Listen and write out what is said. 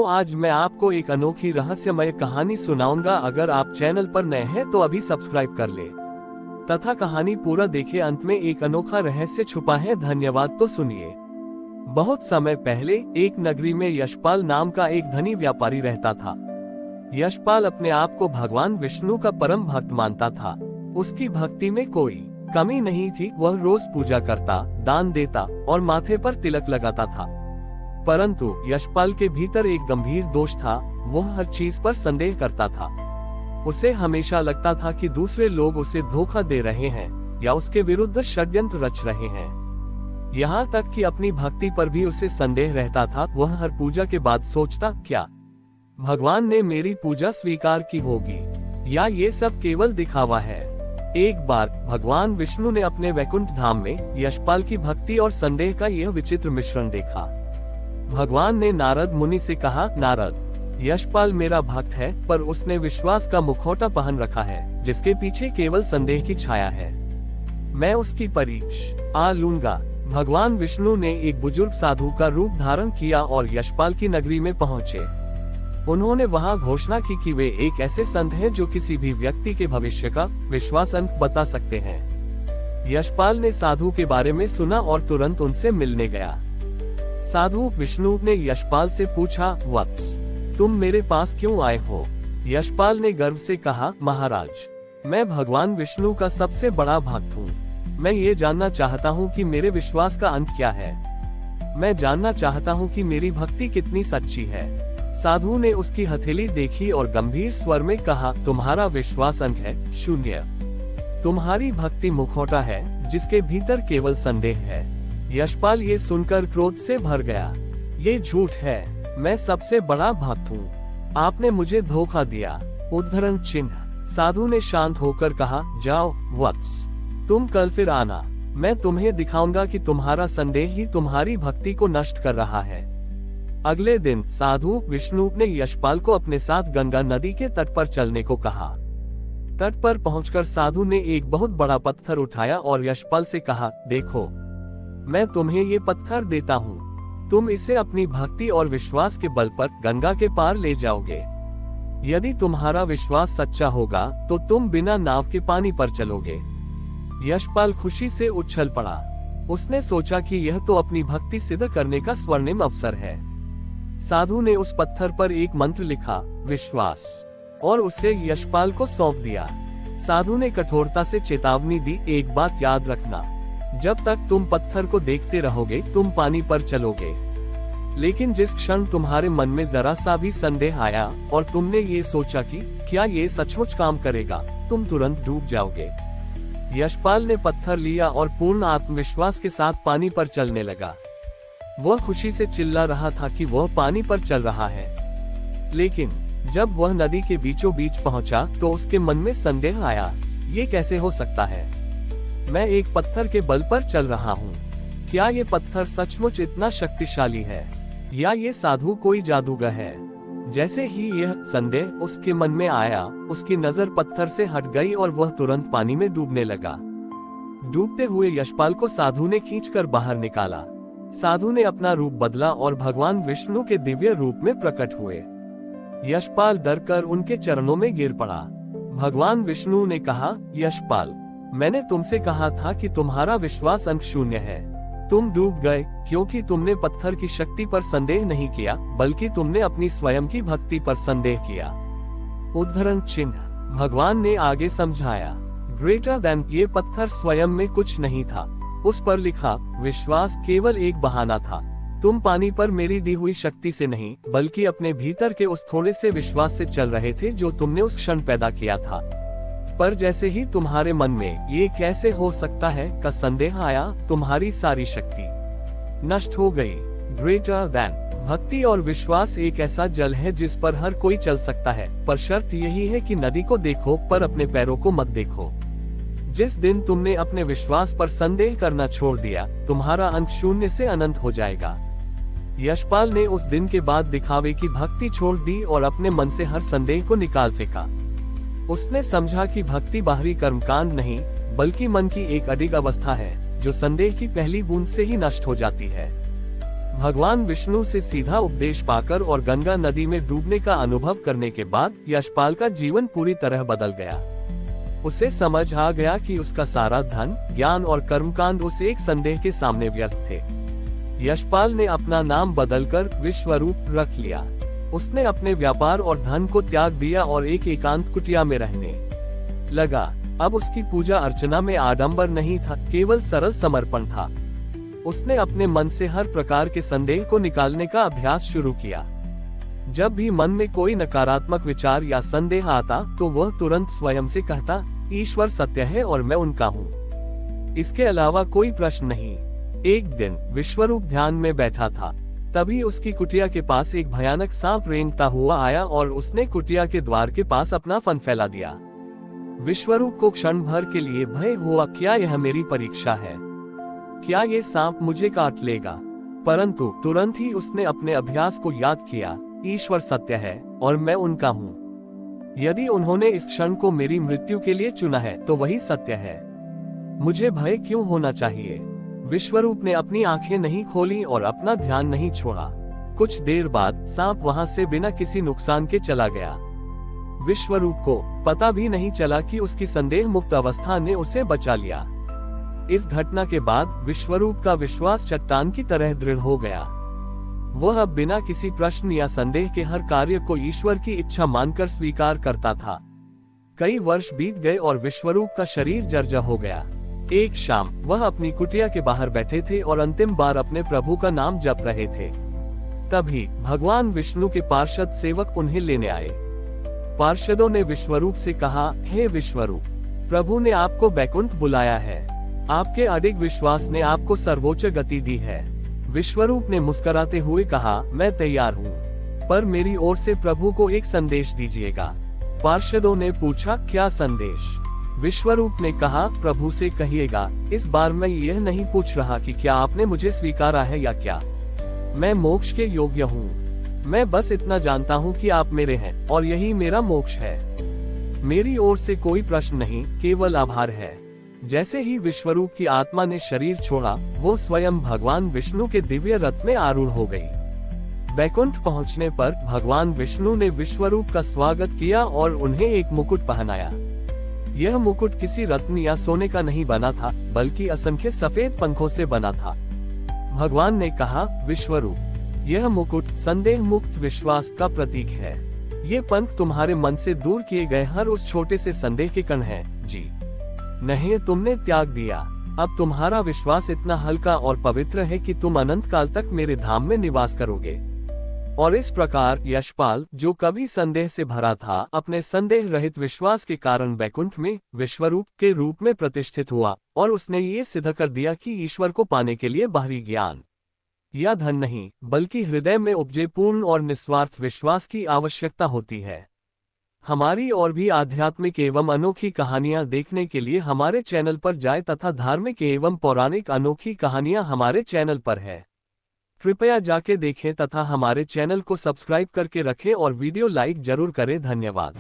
तो आज मैं आपको एक अनोखी रहस्यमय कहानी सुनाऊंगा। अगर आप चैनल पर नए हैं तो अभी सब्सक्राइब कर ले तथा कहानी पूरा देखे। अंत में एक अनोखा रहस्य छुपा है। धन्यवाद। तो सुनिए। बहुत समय पहले एक नगरी में यशपाल नाम का एक धनी व्यापारी रहता था। यशपाल अपने आप को भगवान विष्णु का परम भक्त मानता था। उसकी भक्ति में कोई कमी नहीं थी। वह रोज पूजा करता, दान देता और माथे पर तिलक लगाता था। परंतु यशपाल के भीतर एक गंभीर दोष था। वह हर चीज पर संदेह करता था। उसे हमेशा लगता था कि दूसरे लोग उसे धोखा दे रहे हैं या उसके विरुद्ध षड्यंत्र रच रहे हैं। यहाँ तक कि अपनी भक्ति पर भी उसे संदेह रहता था। वह हर पूजा के बाद सोचता, क्या भगवान ने मेरी पूजा स्वीकार की होगी या ये सब केवल दिखावा है। एक बार भगवान विष्णु ने अपने वैकुंठ धाम में यशपाल की भक्ति और संदेह का यह विचित्र मिश्रण देखा। भगवान ने नारद मुनि से कहा, नारद, यशपाल मेरा भक्त है, पर उसने विश्वास का मुखौटा पहन रखा है जिसके पीछे केवल संदेह की छाया है। मैं उसकी परीक्षा लूंगा। भगवान विष्णु ने एक बुजुर्ग साधु का रूप धारण किया और यशपाल की नगरी में पहुंचे। उन्होंने वहां घोषणा की कि वे एक ऐसे संत हैं जो किसी भी व्यक्ति के भविष्य का विश्वास अंक बता सकते हैं। यशपाल ने साधु के बारे में सुना और तुरंत उनसे मिलने गया। साधु विष्णु ने यशपाल से पूछा, वत्स, तुम मेरे पास क्यों आए हो? यशपाल ने गर्व से कहा, महाराज, मैं भगवान विष्णु का सबसे बड़ा भक्त हूँ। मैं ये जानना चाहता हूँ कि मेरे विश्वास का अंत क्या है। मैं जानना चाहता हूँ कि मेरी भक्ति कितनी सच्ची है। साधु ने उसकी हथेली देखी और गंभीर स्वर में कहा, तुम्हारा विश्वास अंक है 0। तुम्हारी भक्ति मुखौटा है जिसके भीतर केवल संदेह है। यशपाल ये सुनकर क्रोध से भर गया। ये झूठ है। मैं सबसे बड़ा भक्त हूँ। आपने मुझे धोखा दिया। उद्धरण चिन्ह। साधु ने शांत होकर कहा, जाओ वत्स, तुम कल फिर आना। मैं तुम्हें दिखाऊंगा कि तुम्हारा संदेह ही तुम्हारी भक्ति को नष्ट कर रहा है। अगले दिन साधु विष्णु ने यशपाल को अपने साथ गंगा नदी के तट पर चलने को कहा। तट पर पहुंचकर साधु ने एक बहुत बड़ा पत्थर उठाया और यशपाल से कहा, देखो, मैं तुम्हें ये पत्थर देता हूँ। तुम इसे अपनी भक्ति और विश्वास के बल पर गंगा के पार ले जाओगे। यदि तुम्हारा विश्वास सच्चा होगा तो तुम बिना नाव के पानी पर चलोगे। यशपाल खुशी से उछल पड़ा। उसने सोचा कि यह तो अपनी भक्ति सिद्ध करने का स्वर्णिम अवसर है। साधु ने उस पत्थर पर एक मंत्र लिखा, विश्वास, और उसे यशपाल को सौंप दिया। साधु ने कठोरता से चेतावनी दी, एक बात याद रखना, जब तक तुम पत्थर को देखते रहोगे तुम पानी पर चलोगे, लेकिन जिस क्षण तुम्हारे मन में जरा सा भी संदेह आया और तुमने ये सोचा कि क्या ये सचमुच काम करेगा, तुम तुरंत डूब जाओगे। यशपाल ने पत्थर लिया और पूर्ण आत्मविश्वास के साथ पानी पर चलने लगा। वह खुशी से चिल्ला रहा था कि वह पानी पर चल रहा है। लेकिन जब वह नदी के बीचों बीच पहुंचा तो उसके मन में संदेह आया, ये कैसे हो सकता है? मैं एक पत्थर के बल पर चल रहा हूँ। क्या ये पत्थर सचमुच इतना शक्तिशाली है या ये साधु कोई जादूगर है? जैसे ही यह संदेह उसके मन में आया, उसकी नजर पत्थर से हट गई और वह तुरंत पानी में डूबने लगा। डूबते हुए यशपाल को साधु ने खींचकर बाहर निकाला। साधु ने अपना रूप बदला और भगवान विष्णु के दिव्य रूप में प्रकट हुए। यशपाल डरकर उनके चरणों में गिर पड़ा। भगवान विष्णु ने कहा, यशपाल, मैंने तुमसे कहा था कि तुम्हारा विश्वास अंक 0 है। तुम डूब गए क्योंकि तुमने पत्थर की शक्ति पर संदेह नहीं किया, बल्कि तुमने अपनी स्वयं की भक्ति पर संदेह किया। उद्धरण चिन्ह। भगवान ने आगे समझाया, ग्रेटर देन, ये पत्थर स्वयं में कुछ नहीं था। उस पर लिखा विश्वास केवल एक बहाना था। तुम पानी पर मेरी दी हुई शक्ति से नहीं, बल्कि अपने भीतर के उस थोड़े से विश्वास से चल रहे थे जो तुमने उस क्षण पैदा किया था। पर जैसे ही तुम्हारे मन में ये कैसे हो सकता है का संदेह आया, तुम्हारी सारी शक्ति नष्ट हो गई। Greater than. भक्ति और विश्वास एक ऐसा जल है जिस पर हर कोई चल सकता है, पर शर्त यही है कि नदी को देखो पर अपने पैरों को मत देखो। जिस दिन तुमने अपने विश्वास पर संदेह करना छोड़ दिया, तुम्हारा अंत 0 से अनंत हो जाएगा। यशपाल ने उस दिन के बाद दिखावे की भक्ति छोड़ दी और अपने मन से हर संदेह को निकाल फेंका। उसने समझा कि भक्ति बाहरी कर्मकांड नहीं, बल्कि मन की एक अडिग अवस्था है जो संदेह की पहली बूंद से ही नष्ट हो जाती है। भगवान विष्णु से सीधा उपदेश पाकर और गंगा नदी में डूबने का अनुभव करने के बाद यशपाल का जीवन पूरी तरह बदल गया। उसे समझ आ गया कि उसका सारा धन, ज्ञान और कर्मकांड उस एक संदेह के सामने व्यर्थ थे। यशपाल ने अपना नाम बदलकर विश्वरूप रख लिया। उसने अपने व्यापार और धन को त्याग दिया और एक एकांत कुटिया में रहने लगा। अब उसकी पूजा अर्चना में आडंबर नहीं था, केवल सरल समर्पण था। उसने अपने मन से हर प्रकार के संदेह को निकालने का अभ्यास शुरू किया। जब भी मन में कोई नकारात्मक विचार या संदेह आता तो वह तुरंत स्वयं से कहता, ईश्वर सत्य है और मैं उनका हूँ। इसके अलावा कोई प्रश्न नहीं। एक दिन विश्वरूप ध्यान में बैठा था, तभी उसकी कुटिया के पास एक भयानक सांप रेंगता हुआ आया और उसने कुटिया के द्वार के पास अपना फन फैला दिया। विश्वरूप को क्षण भर के लिए भय हुआ, क्या यह मेरी परीक्षा है? क्या ये सांप मुझे काट लेगा? परंतु तुरंत ही उसने अपने अभ्यास को याद किया, ईश्वर सत्य है और मैं उनका हूँ। यदि उन्होंने इस क्षण को मेरी मृत्यु के लिए चुना है तो वही सत्य है। मुझे भय क्यों होना चाहिए? विश्वरूप ने अपनी आंखें नहीं खोली और अपना ध्यान नहीं छोड़ा। कुछ देर बाद सांप वहां से बिना किसी नुकसान के चला गया। विश्वरूप को पता भी नहीं चला कि उसकी संदेह मुक्त अवस्था ने उसे बचा लिया। इस घटना के बाद विश्वरूप का विश्वास चट्टान की तरह दृढ़ हो गया। वह अब बिना किसी प्रश्न या संदेह के हर कार्य को ईश्वर की इच्छा मानकर स्वीकार करता था। कई वर्ष बीत गए और विश्वरूप का शरीर जर्जर हो गया। एक शाम वह अपनी कुटिया के बाहर बैठे थे और अंतिम बार अपने प्रभु का नाम जप रहे थे। तभी भगवान विष्णु के पार्षद सेवक उन्हें लेने आए। पार्षदों ने विश्वरूप से कहा, हे विश्वरूप, प्रभु ने आपको बैकुंठ बुलाया है। आपके अडिग विश्वास ने आपको सर्वोच्च गति दी है। विश्वरूप ने मुस्कुराते हुए कहा, मैं तैयार हूँ, पर मेरी ओर से प्रभु को एक संदेश दीजिएगा। पार्षदों ने पूछा, क्या संदेश? विश्वरूप ने कहा, प्रभु से कहिएगा, इस बार मैं यह नहीं पूछ रहा कि क्या आपने मुझे स्वीकारा है या क्या। मैं मोक्ष के योग्य हूँ। मैं बस इतना जानता हूँ कि आप मेरे हैं और यही मेरा मोक्ष है। मेरी ओर से कोई प्रश्न नहीं, केवल आभार है। जैसे ही विश्वरूप की आत्मा ने शरीर छोड़ा, वो स्वयं भगवान विष्णु के दिव्य रथ में आरूढ़ हो गई। बैकुंठ पहुंचने पर भगवान विष्णु ने विश्वरूप का स्वागत किया और उन्हें एक मुकुट पहनाया। यह मुकुट किसी रत्न या सोने का नहीं बना था, बल्कि असंख्य सफेद पंखों से बना था। भगवान ने कहा, विश्वरूप, यह मुकुट संदेह मुक्त विश्वास का प्रतीक है। ये पंख तुम्हारे मन से दूर किए गए हर उस छोटे से संदेह के कण हैं। जी नहीं, तुमने त्याग दिया। अब तुम्हारा विश्वास इतना हल्का और पवित्र है कि तुम अनंत काल तक मेरे धाम में निवास करोगे। और इस प्रकार यशपाल, जो कभी संदेह से भरा था, अपने संदेह रहित विश्वास के कारण बैकुंठ में विश्वरूप के रूप में प्रतिष्ठित हुआ और उसने ये सिद्ध कर दिया कि ईश्वर को पाने के लिए बाहरी ज्ञान या धन नहीं, बल्कि हृदय में उपजे पूर्ण और निस्वार्थ विश्वास की आवश्यकता होती है। हमारी और भी आध्यात्मिक एवं अनोखी कहानियां देखने के लिए हमारे चैनल पर जाएं तथा धार्मिक एवं पौराणिक अनोखी कहानियां हमारे चैनल पर है। कृपया जाके देखें तथा हमारे चैनल को सब्सक्राइब करके रखें और वीडियो लाइक जरूर करें। धन्यवाद।